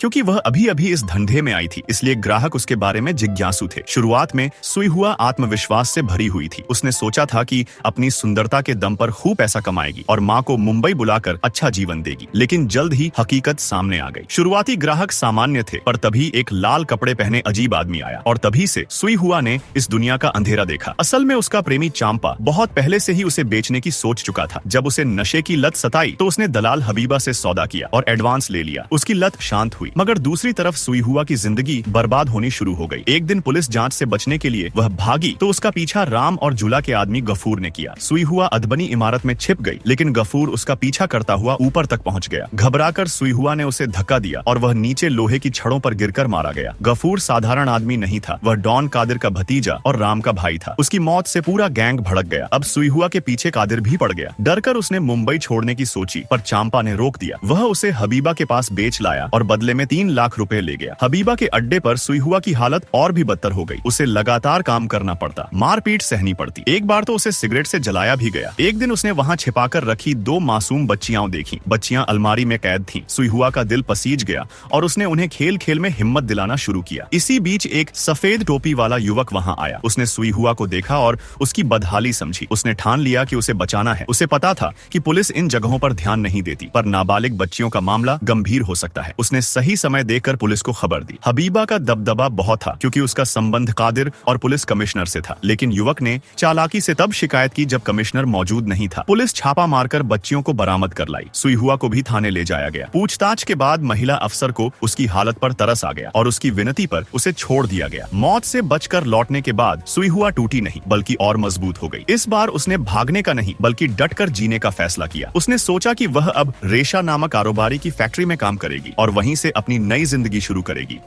क्योंकि वह अभी अभी इस धंधे में आई थी, इसलिए ग्राहक उसके बारे में जिज्ञासु थे। शुरुआत में सुई हुआ आत्मविश्वास से भरी हुई थी। उसने सोचा था कि अपनी सुंदरता के दम पर खूब पैसा कमाएगी और माँ को मुंबई बुलाकर अच्छा जीवन देगी, लेकिन जल्द ही हकीकत सामने आ गई। शुरुआती ग्राहक सामान्य थे, पर तभी एक लाल कपड़े पहने अजीब आदमी आया और तभी से सुई हुआ ने इस दुनिया का अंधेरा देखा। असल में उसका प्रेमी चांपा बहुत पहले से ही उसे बेचने की सोच चुका था। जब उसे नशे की लत सताई तो उसने दलाल हबीबा से सौदा किया और एडवांस ले लिया। उसकी लत शांत हुई, मगर दूसरी तरफ सुई हुआ की जिंदगी बर्बाद होनी शुरू हो गई। एक दिन पुलिस जांच से बचने के लिए वह भागी तो उसका पीछा राम और जुला के आदमी गफूर ने किया। सुई हुआ अधबनी इमारत में छिप गई, लेकिन गफूर उसका पीछा करता हुआ ऊपर तक पहुंच गया। घबराकर सुई हुआ ने उसे धक्का दिया और वह नीचे लोहे की छड़ों पर गिरकर मारा गया। गफूर साधारण आदमी नहीं था, वह डॉन कादिर का भतीजा और राम का भाई था। उसकी मौत से पूरा गैंग भड़क गया। अब सुई हुआ के पीछे कादिर भी पड़ गया। डरकर उसने मुंबई छोड़ने की सोची, पर चांपा ने रोक दिया। वह उसे हबीबा के पास बेच लाया और बदले में 3 लाख रुपए ले गया। हबीबा के अड्डे पर सुई हुआ की हालत और भी बदतर हो गई। उसे लगातार काम करना पड़ता, मारपीट सहनी पड़ती। एक बार तो उसे सिगरेट से जलाया भी गया। एक दिन उसने वहाँ छिपाकर रखी 2 मासूम बच्चियां देखी। बच्चियां अलमारी में कैद थीं। सुई हुआ का दिल पसीज गया और उसने उन्हें खेल खेल में हिम्मत दिलाना शुरू किया। इसी बीच एक सफेद टोपी वाला युवक वहाँ आया। उसने सुई हुआ को देखा और उसकी बदहाली समझी। उसने ठान लिया कि उसे बचाना है। उसे पता था कि पुलिस इन जगहों पर ध्यान नहीं देती, पर नाबालिग बच्चियों का मामला गंभीर हो सकता है। उसने सही समय देखकर पुलिस को खबर दी। हबीबा का दबदबा बहुत था, क्योंकि उसका संबंध कादिर और पुलिस कमिश्नर से था, लेकिन युवक ने चालाकी से तब शिकायत की जब कमिश्नर मौजूद नहीं था। पुलिस छापा मारकर बच्चियों को बरामद कर लाई। सुई हुआ को भी थाने ले जाया गया। पूछताछ के बाद महिला अफसर को उसकी हालत पर तरस आ गया और उसकी विनती पर उसे छोड़ दिया गया। मौत से बचकर लौटने के बाद सुई हुआ टूटी नहीं, बल्कि और मजबूत हो गई। इस बार उसने भागने का नहीं, बल्कि डटकर जीने का फैसला किया। उसने सोचा कि वह अब रेशा नामक कारोबारी की फैक्ट्री में काम करेगी और वहीं से अपनी नई जिंदगी शुरू करेगी।